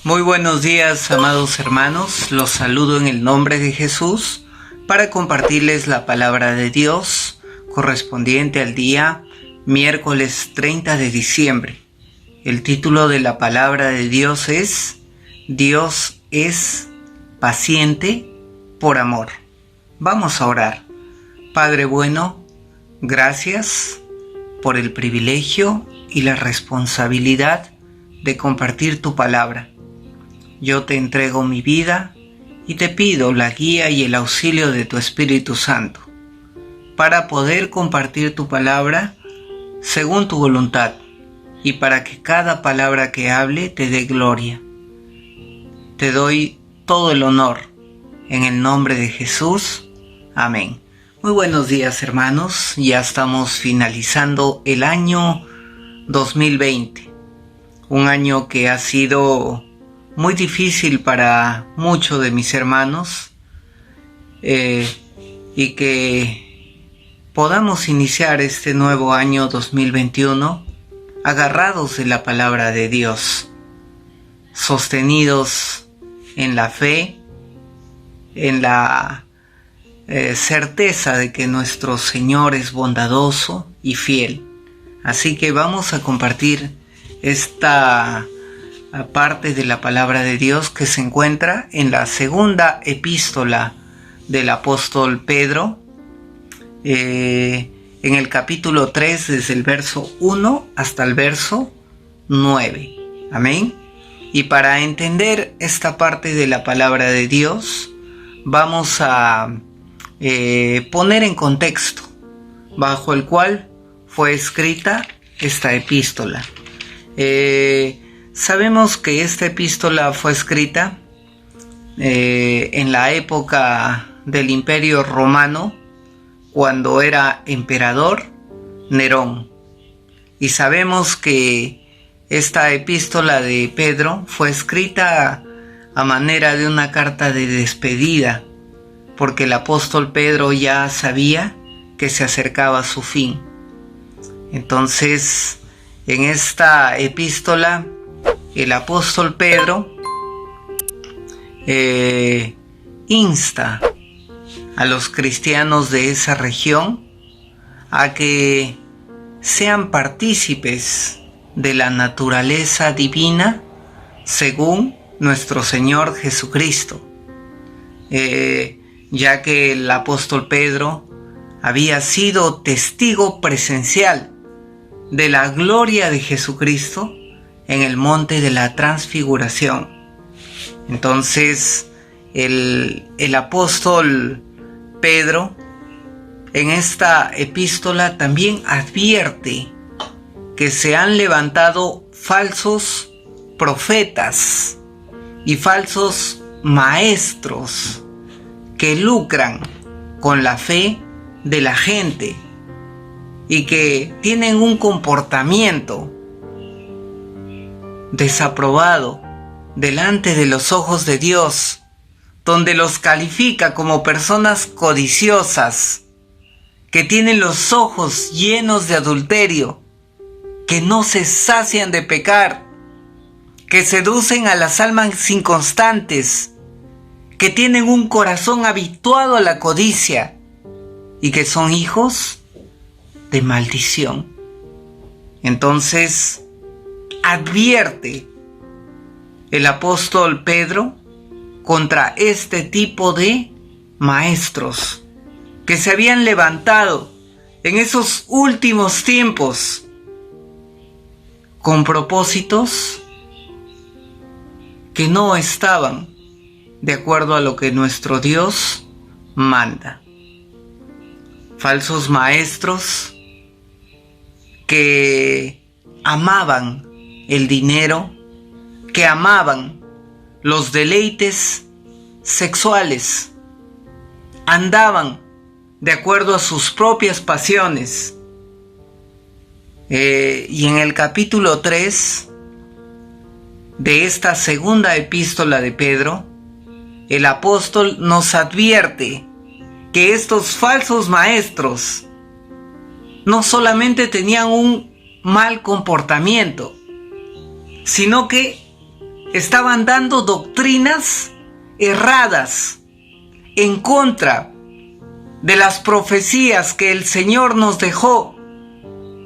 Muy buenos días, amados hermanos. Los saludo en el nombre de Jesús para compartirles la palabra de Dios correspondiente al día miércoles 30 de diciembre. El título de la palabra de Dios es Dios es paciente por amor. Vamos a orar. Padre bueno, gracias por el privilegio y la responsabilidad de compartir tu palabra. Yo te entrego mi vida y te pido la guía y el auxilio de tu Espíritu Santo para poder compartir tu palabra según tu voluntad y para que cada palabra que hable te dé gloria. Te doy todo el honor en el nombre de Jesús. Amén. Muy buenos días, hermanos. Ya estamos finalizando el año 2020. Un año que ha sido muy difícil para muchos de mis hermanos y que podamos iniciar este nuevo año 2021 agarrados de la palabra de Dios, sostenidos en la fe, en la certeza de que nuestro Señor es bondadoso y fiel. Así que vamos a compartir esta parte de la palabra de Dios que se encuentra en la segunda epístola del apóstol Pedro, en el capítulo 3, desde el verso 1 hasta el verso 9. Amén. Y para entender esta parte de la palabra de Dios, vamos a poner en contexto bajo el cual fue escrita esta epístola. Sabemos que esta epístola fue escrita en la época del Imperio Romano, cuando era emperador Nerón. Y sabemos que esta epístola de Pedro fue escrita a manera de una carta de despedida, porque el apóstol Pedro ya sabía que se acercaba a su fin. Entonces, en esta epístola, el apóstol Pedro insta a los cristianos de esa región a que sean partícipes de la naturaleza divina según nuestro Señor Jesucristo, ya que el apóstol Pedro había sido testigo presencial de la gloria de Jesucristo en el monte de la transfiguración. Entonces el apóstol Pedro en esta epístola también advierte que se han levantado falsos profetas y falsos maestros que lucran con la fe de la gente y que tienen un comportamiento desaprobado delante de los ojos de Dios, donde los califica como personas codiciosas, que tienen los ojos llenos de adulterio, que no se sacian de pecar, que seducen a las almas inconstantes, que tienen un corazón habituado a la codicia y que son hijos de maldición. Entonces, advierte el apóstol Pedro contra este tipo de maestros que se habían levantado en esos últimos tiempos con propósitos que no estaban de acuerdo a lo que nuestro Dios manda. Falsos maestros que amaban el dinero, que amaban los deleites sexuales, andaban de acuerdo a sus propias pasiones. Y en el capítulo 3 de esta segunda epístola de Pedro, el apóstol nos advierte que estos falsos maestros no solamente tenían un mal comportamiento, sino que estaban dando doctrinas erradas en contra de las profecías que el Señor nos dejó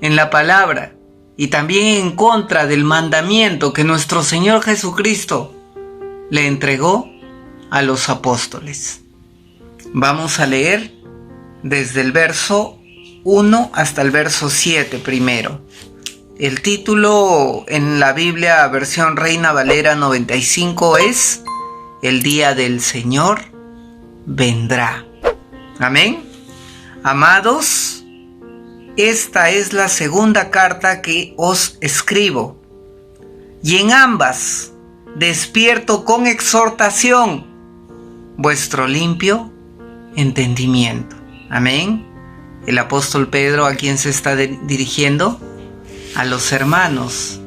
en la palabra y también en contra del mandamiento que nuestro Señor Jesucristo le entregó a los apóstoles. Vamos a leer desde el verso 1 hasta el verso 7 primero. El título en la Biblia versión Reina Valera 95 es El día del Señor vendrá. Amén. Amados, esta es la segunda carta que os escribo, y en ambas despierto con exhortación vuestro limpio entendimiento. Amén. El apóstol Pedro, ¿a quién se está dirigiendo? A los hermanos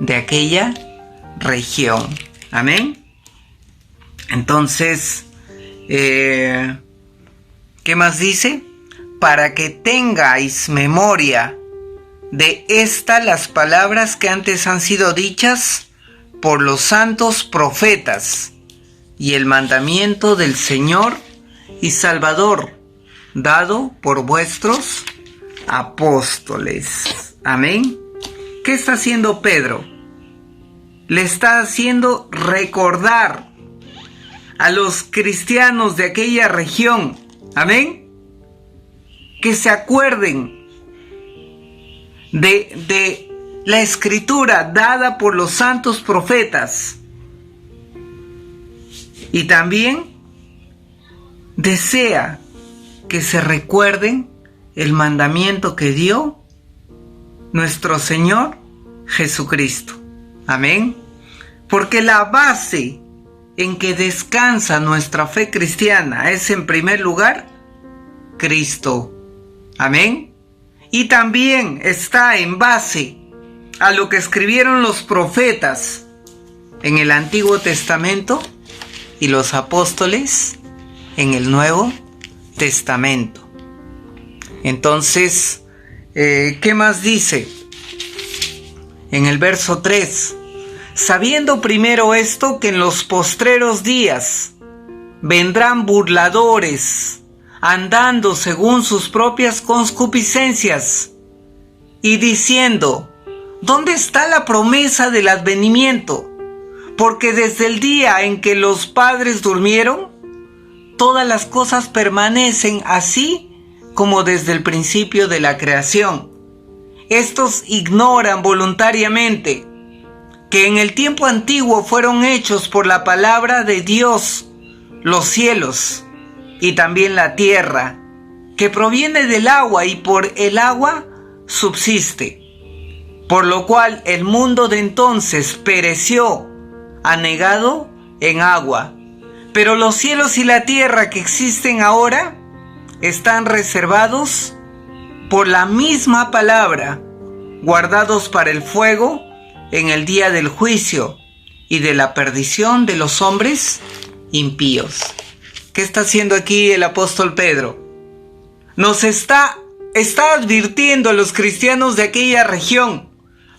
de aquella región. Amén. Entonces, ¿qué más dice? Para que tengáis memoria de las palabras que antes han sido dichas por los santos profetas y el mandamiento del Señor y Salvador dado por vuestros apóstoles. Amén. ¿Qué está haciendo Pedro? Le está haciendo recordar a los cristianos de aquella región, amén, que se acuerden de la escritura dada por los santos profetas, y también desea que se recuerden el mandamiento que dio nuestro Señor Jesucristo. Amén. Porque la base en que descansa nuestra fe cristiana es, en primer lugar, Cristo. Amén. Y también está en base a lo que escribieron los profetas en el Antiguo Testamento y los apóstoles en el Nuevo Testamento. Entonces, ¿qué más dice? En el verso 3, sabiendo primero esto, que en los postreros días vendrán burladores, andando según sus propias concupiscencias, y diciendo, ¿dónde está la promesa del advenimiento? Porque desde el día en que los padres durmieron, todas las cosas permanecen así como desde el principio de la creación. Estos ignoran voluntariamente que en el tiempo antiguo fueron hechos por la palabra de Dios los cielos y también la tierra, que proviene del agua y por el agua subsiste, por lo cual el mundo de entonces pereció, anegado en agua. Pero los cielos y la tierra que existen ahora están reservados por la misma palabra, guardados para el fuego en el día del juicio y de la perdición de los hombres impíos. ¿Qué está haciendo aquí el apóstol Pedro? Nos está advirtiendo a los cristianos de aquella región,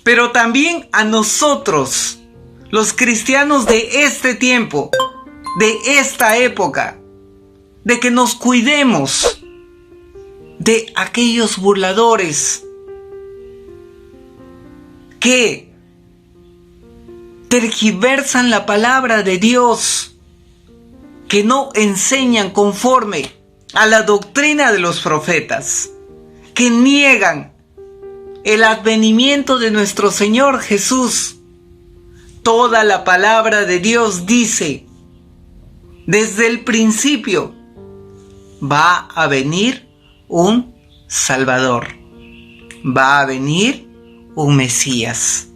pero también a nosotros, los cristianos de este tiempo, de esta época, de que nos cuidemos de aquellos burladores que tergiversan la palabra de Dios, que no enseñan conforme a la doctrina de los profetas, que niegan el advenimiento de nuestro Señor Jesús. Toda la palabra de Dios dice, desde el principio, va a venir un Salvador, va a venir un Mesías,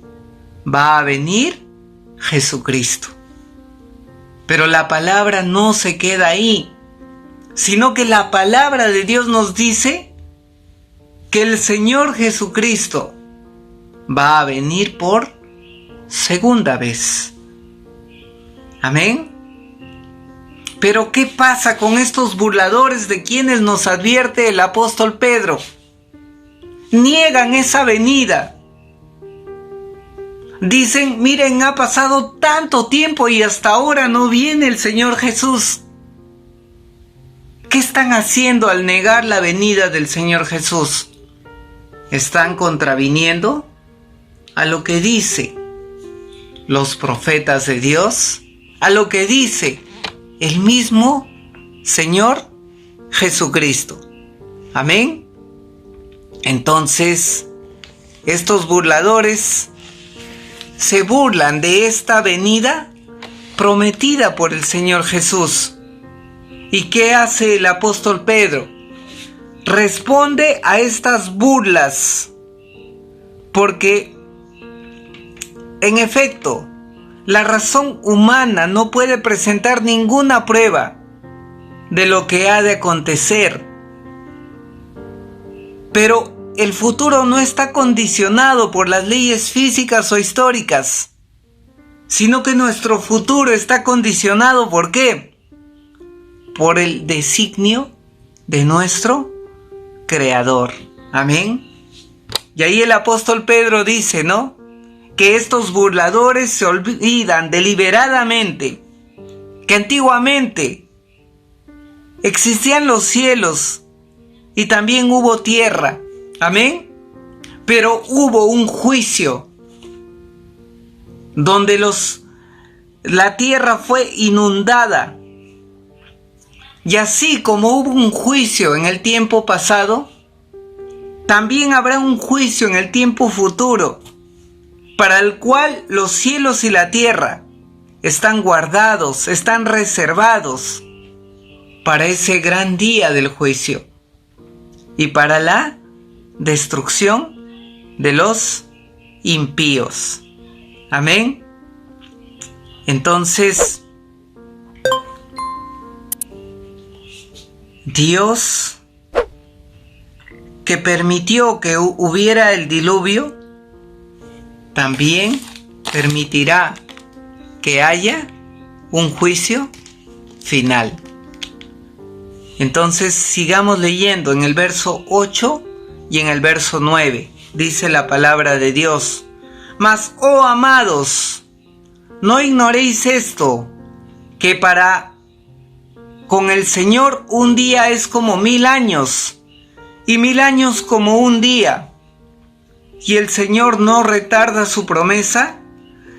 va a venir Jesucristo. Pero la palabra no se queda ahí, sino que la palabra de Dios nos dice que el Señor Jesucristo va a venir por segunda vez. Amén. Pero ¿qué pasa con estos burladores de quienes nos advierte el apóstol Pedro? Niegan esa venida. Dicen, miren, ha pasado tanto tiempo y hasta ahora no viene el Señor Jesús. ¿Qué están haciendo al negar la venida del Señor Jesús? Están contraviniendo a lo que dice los profetas de Dios, a lo que dice el mismo Señor Jesucristo. Amén. Entonces, estos burladores se burlan de esta venida prometida por el Señor Jesús. ¿Y qué hace el apóstol Pedro? Responde a estas burlas, porque en efecto, la razón humana no puede presentar ninguna prueba de lo que ha de acontecer. Pero el futuro no está condicionado por las leyes físicas o históricas, sino que nuestro futuro está condicionado ¿por qué? Por el designio de nuestro Creador. Amén. Y ahí el apóstol Pedro dice, ¿no?, que estos burladores se olvidan deliberadamente que antiguamente existían los cielos y también hubo tierra. Amén. Pero hubo un juicio donde la tierra fue inundada. Y así como hubo un juicio en el tiempo pasado, también habrá un juicio en el tiempo futuro, para el cual los cielos y la tierra están guardados, están reservados para ese gran día del juicio y para la destrucción de los impíos. Amén. Entonces, Dios, que permitió que hubiera el diluvio, también permitirá que haya un juicio final. Entonces sigamos leyendo en el verso 8 y en el verso 9. Dice la palabra de Dios: Mas, oh amados, no ignoréis esto, que con el Señor un día es como 1000 años, y 1000 años como un día. Y el Señor no retarda su promesa,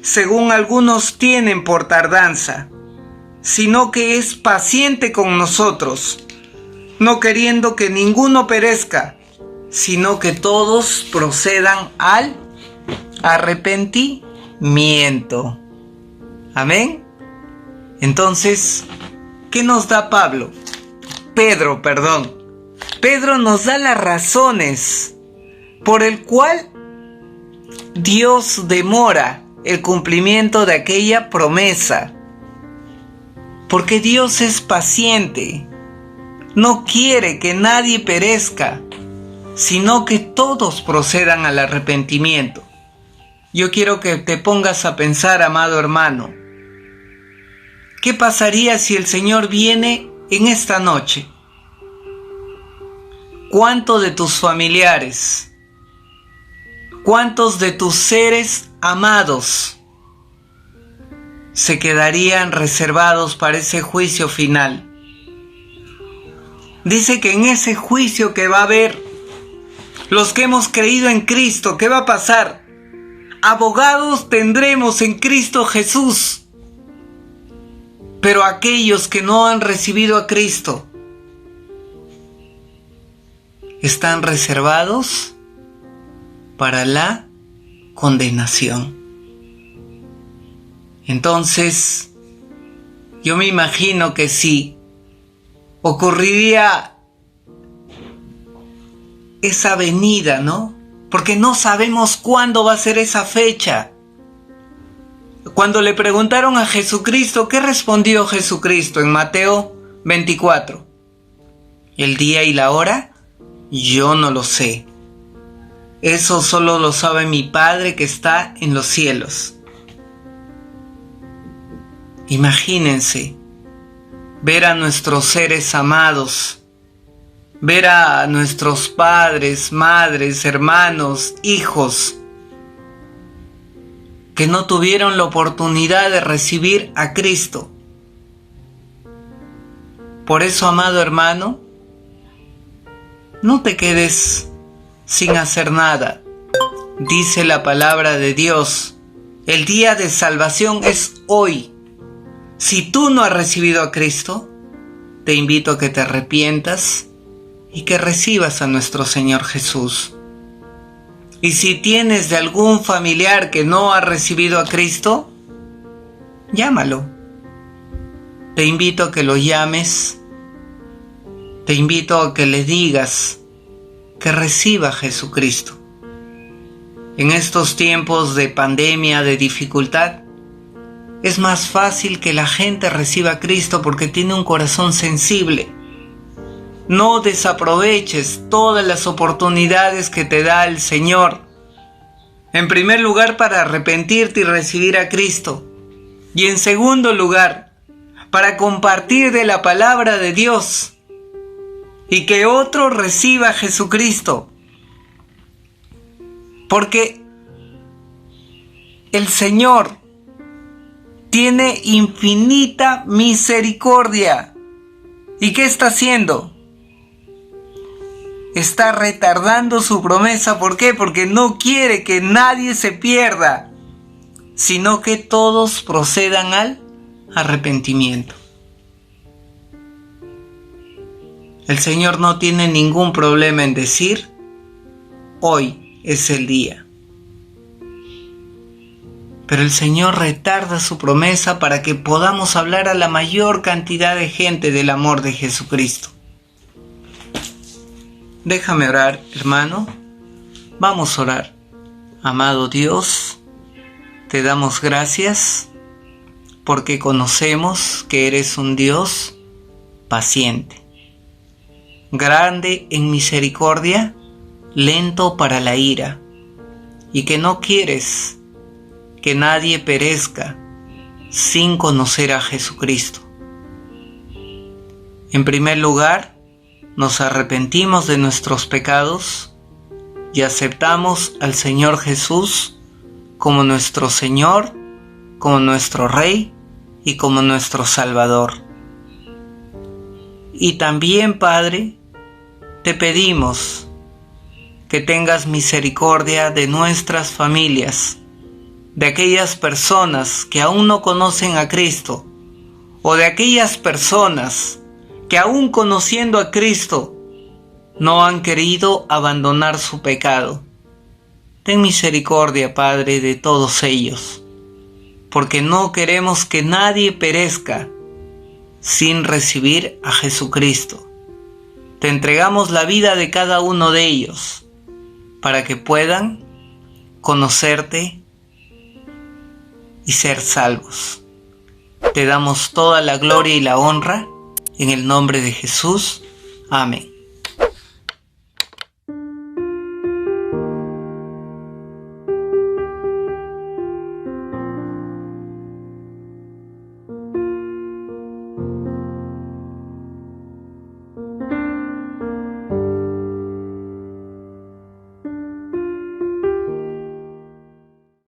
según algunos tienen por tardanza, sino que es paciente con nosotros, no queriendo que ninguno perezca, sino que todos procedan al arrepentimiento. Amén. Entonces, ¿qué nos da Pedro nos da las razones por el cual Dios demora el cumplimiento de aquella promesa. Porque Dios es paciente, no quiere que nadie perezca, sino que todos procedan al arrepentimiento. Yo quiero que te pongas a pensar, amado hermano, ¿qué pasaría si el Señor viene en esta noche? ¿Cuántos de tus familiares, cuántos de tus seres amados se quedarían reservados para ese juicio final? Dice que en ese juicio que va a haber, los que hemos creído en Cristo, ¿qué va a pasar? Abogados tendremos en Cristo Jesús. Pero aquellos que no han recibido a Cristo están reservados para la condenación. Entonces, yo me imagino que si ocurriría esa venida, ¿no? Porque no sabemos cuándo va a ser esa fecha. Cuando le preguntaron a Jesucristo, ¿qué respondió Jesucristo en Mateo 24? ¿El día y la hora? Yo no lo sé. Eso solo lo sabe mi Padre que está en los cielos. Imagínense ver a nuestros seres amados, ver a nuestros padres, madres, hermanos, hijos, que no tuvieron la oportunidad de recibir a Cristo. Por eso, amado hermano, no te quedes sin hacer nada. Dice la palabra de Dios, el día de salvación es hoy. Si tú no has recibido a Cristo, te invito a que te arrepientas y que recibas a nuestro Señor Jesús. Y si tienes de algún familiar que no ha recibido a Cristo, llámalo. Te invito a que lo llames. Te invito a que le digas que reciba a Jesucristo. En estos tiempos de pandemia, de dificultad, es más fácil que la gente reciba a Cristo porque tiene un corazón sensible. No desaproveches todas las oportunidades que te da el Señor. En primer lugar, para arrepentirte y recibir a Cristo. Y en segundo lugar, para compartir de la palabra de Dios y que otro reciba a Jesucristo. Porque el Señor tiene infinita misericordia. ¿Y qué está haciendo? Está retardando su promesa. ¿Por qué? Porque no quiere que nadie se pierda, sino que todos procedan al arrepentimiento. El Señor no tiene ningún problema en decir, hoy es el día. Pero el Señor retarda su promesa para que podamos hablar a la mayor cantidad de gente del amor de Jesucristo. Déjame orar, hermano. Vamos a orar. Amado Dios, te damos gracias porque conocemos que eres un Dios paciente, grande en misericordia, lento para la ira, y que no quieres que nadie perezca sin conocer a Jesucristo. En primer lugar, nos arrepentimos de nuestros pecados y aceptamos al Señor Jesús como nuestro Señor, como nuestro Rey y como nuestro Salvador. Y también, Padre, te pedimos que tengas misericordia de nuestras familias, de aquellas personas que aún no conocen a Cristo, o de aquellas personas que aún conociendo a Cristo no han querido abandonar su pecado. Ten misericordia, Padre, de todos ellos, porque no queremos que nadie perezca sin recibir a Jesucristo. Te entregamos la vida de cada uno de ellos para que puedan conocerte y ser salvos. Te damos toda la gloria y la honra en el nombre de Jesús. Amén.